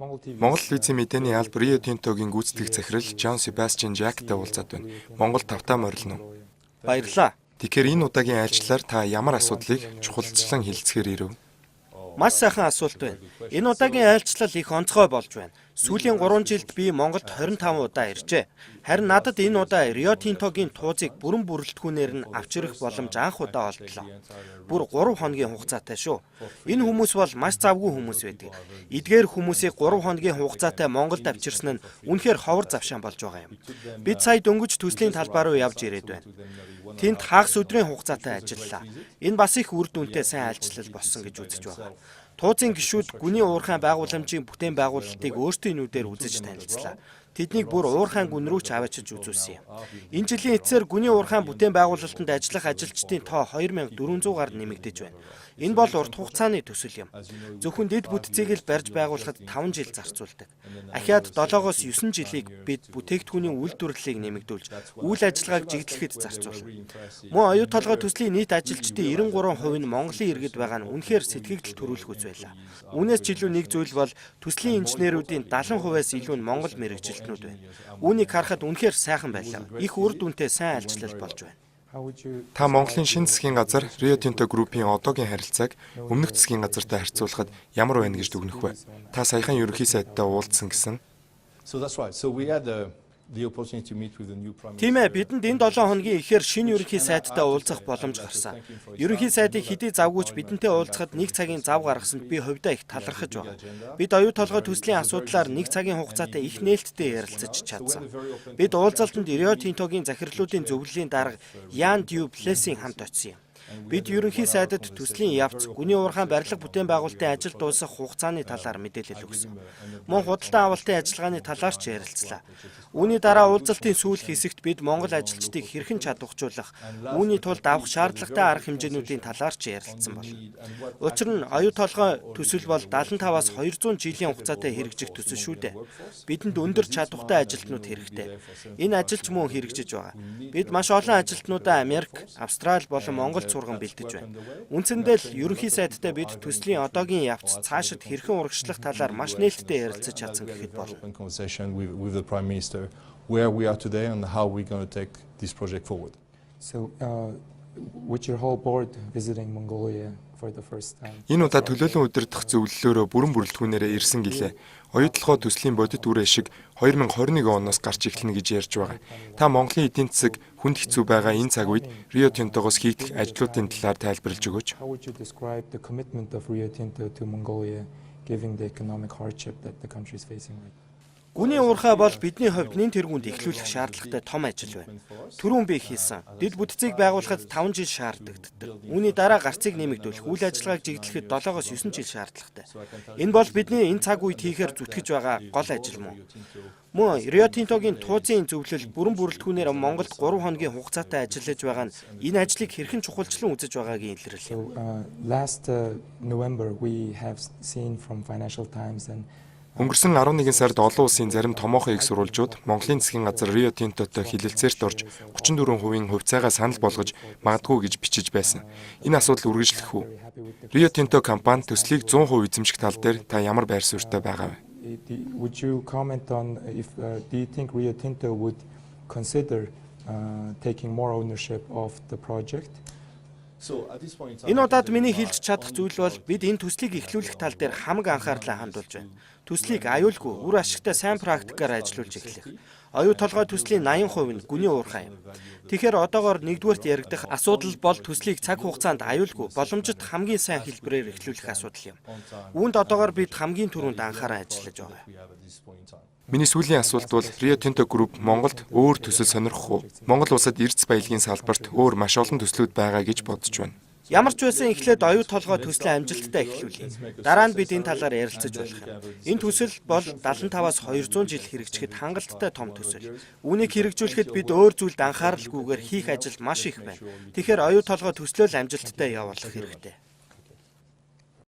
Монгол телевизийн мэдээний албар Rio Tinto-гийн гүйцэтгэх захирал John Sebastian Jack-тай уулзаад байна. Монгол тавтаа морилно. Баярлалаа. Тэгэхээр энэ удаагийн айлчлалаар та ямар асуудлыг чухалчлан хэлцгээр ирэв? Маш сайхан асуулт байна. Энэ удаагийн айлчлал их онцгой болж байна. Сүүлийн 3 жилд би Монголд 25 удаа иржээ. Харин надад энэ удаа Rio Tinto-гийн туузыг бүрэн бүрэлдэхүүнээр нь авчрах боломж анх удаа олдлоо. Бүр 3 хоногийн хугацаатай шүү. Энэ хүмүүс бол маш завгүй хүмүүс байдаг. Эдгээр хүмүүсийг 3 хоногийн хугацаатай Монголд авчирсан нь үнэхээр ховор завшаан болж байгаа юм. Бид сая дөнгөж төслийн талбай руу явж ирээд байна. Тэнд хагас өдрийн хугацаатай ажиллалаа. Энэ бас их үр дүнтэй сайн айлчлал болсон гэж үзэж байгаа. Туузын гишүүд гүний уурхайн байгууламжийн бүтээн байгуулалтыг өөрсдийн нүдээр үзэж танилцлаа. Тэднийг бүр уурхайн гүн рүү ч аваачиж үзүүлсэн юм. Энэ жилийн эцсээр гүний уурхайн бүтээн байгуулалтанд ажиллах ажилчдын тоо 2400-аар нэмэгдэж байна. Энэ бол урт хугацааны төсөл юм. Зөвхөн дэд бүтцийг л барьж байгуулахад 5 жил зарцуулдаг. Ахиад 7-оос 9 жилийг бид бүтээгдэхүүний үйлдвэрлэлийг нэмэгдүүлж, үйл ажиллагааг жигдлэхэд зарцуулна. Мөн оюу толгой төслийн нийт ажилчдын 93% нь Монголын иргэд байгаа нь үнэхээр сэтгэгдэл төрүүлэхүйц байлаа. Үүнээс ч илүү нэг зүйл бол төслийн инженеруудын 70%-аас илүү нь Монгол мэргэжилтнүүд байна. Үүнийг харахад үнэхээр сайхан байлаа. Их үр дүнтэй сайн айлчлал болж байна. Та Монголын шинэ засгийн газар Rio Tinto Group-ийн одоогийн харилцааг өмнөх засгийн газартай харьцуулахад ямар байна гэж дүгнэх вэ? Та саяхан ерөнхий сайдтай уулзсан гэсэн. Тийм ээ, бидэнд энэ 7 хоногийн ихээр шинэ ерөнхий сайдтай уулзах боломж гарсан. Ерөнхий сайдыг хэдий завгүйч бидэнтэй уулзахад 1 цагийн зав гаргасанд би хувьдаа их талархаж байгаа. Бид оюу толгой төслийн асуудлаар 1 цагийн хугацаатай их нээлттэй ярилцаж чадсан. Бид уулзалтанд Rio Tinto-гийн захирлуудын зөвлөлийн дарга Jan Du Plessis хамт очсон юм. Бид ерөнхий сайдад төслийн явц, гүний уурхайн барилга бүтээн байгуулалтын ажил дуусах хугацааны талаар мэдээлэл өгсөн. Мөн худалдан авалтын ажиллагааны талаар ч ярилцлаа. Үүний дараа уулзалтын сүүлх хэсэгт бид Монгол ажилчдыг хэрхэн чадваржуулах, үүний тулд авах шаардлагатай арга хэмжээнүүдийн талаар ч ярилцсан болно. Учир нь оюу толгой төсөл бол 75-аас 200 жилийн хугацаатай хэрэгжих төсөл шүү дээ. Бидэнд өндөр чадвартай ажилтнууд хэрэгтэй. Энэ ажилч мөн хэрэгжиж байгаа. Бид маш олон ажилтнуудаа Америк, Австрали болон Монголд сурган бэлдэж байна. Үндсэндээ л ерөнхий сайдтай бид төслийн одоогийн явц цаашид хэрхэн урагшлах талаар маш нээлттэй ярилцаж чадсан гэхэд болно. Where we are today and how we're going to take this project forward. So, with your whole board visiting Mongolia for the first time. Энэ удаа төлөөлөн удирдах зөвлөлөөрөө бүрэн бүрэлдэхүүнээрээ ирсэн гэлээ. Оюутлогоо төслийн бодит үрээ шиг 2021 оноос гарч эхэлнэ гэж ярьж байгаа. Та Монголын эдийн засаг хүнд хэцүү байгаа энэ цаг үед Rio Tinto-гоос хийгдэх ажлуудын талаар тайлбарлаж өгөөч. How would you describe the commitment of Rio Tinto to Mongolia given the economic hardship that the country is facing right now? Гүний уурхай бол бидний хувьд нэн тэргуунд эхлүүлэх шаардлагатай том ажил байна. Түрүүн би хийсэн. Дэд бүтцийг байгуулахад 5 жил шаардлагатай. Үүний дараа гарцыг нэмэгдүүлэх, үйл ажиллагааг жигдлэхэд 7-оос 9 жил шаардлагатай. Энэ бол бидний энэ цаг үед хийхээр зүтгэж байгаа гол ажил мөн. Мөн Rio Tinto-гийн туузын зөвлөл бүрэн бүрэлдэхүүнээр Монголд 3 хоногийн хугацаатай ажиллаж байгаа нь энэ ажлыг хэрхэн чухалчлан үзэж байгаагийн илэрлэл юм. Last November we have seen from Financial Times and Өнгөрсөн 11 сард олон улсын зарим томоохон их сурвалжууд Монголын засгийн газар Rio Tinto-той хилэлцээрт орж 34% хувьцаагаа санал болгож магадгүй гэж бичиж байсан. Энэ асуудал үргэлжлэх үү? Rio Tinto компани төслийг 100% эзэмших тал дээр та ямар байр суурьтай байгаа вэ? Would you comment on if do you think Rio Tinto would consider taking more ownership of the project? Энэ удаад миний хэлж чадах зүйл бол бид энэ төслийг эхлүүлэх тал дээр хамаг анхаарлаа хандуулж байна. Төслийг аюулгүй, үр ашигтай сайн практикаар ажиллуулж эхлэх. Оюу толгой төслийн 80% нь гүний уурхай юм. Тэгэхээр одоогоор нэгдүгээрт яригдах асуудал бол төслийг цаг хугацаанд аюулгүй, боломжит хамгийн сайн хэлбэрээр эхлүүлэх асуудал юм. Үүнд одоогоор бид хамгийн түрүүнд анхааран ажиллаж байгаа. Миний сүүлийн асуулт бол Rio Tinto Group Монголд өөр төсөл сонирхох уу? Монгол улсад эрдэс баялагын салбарт өөр маш олон төслүүд байгаа гэж бодож байна. Ямар ч байсан эхлээд оюу толгой төслийн амжилттай эхлүүлье. Дараа нь бид энэ талаар ярилцаж болох юм. Энэ төсөл бол 75-аас 200 жил хэрэгжихэд хангалттай том төсөл. Үүнийг хэрэгжүүлэхэд бид өөр зүйлд анхааралгүйгээр хийх ажил маш их байна. Тэгэхээр оюу толгой төслөө л амжилттай явуулах хэрэгтэй.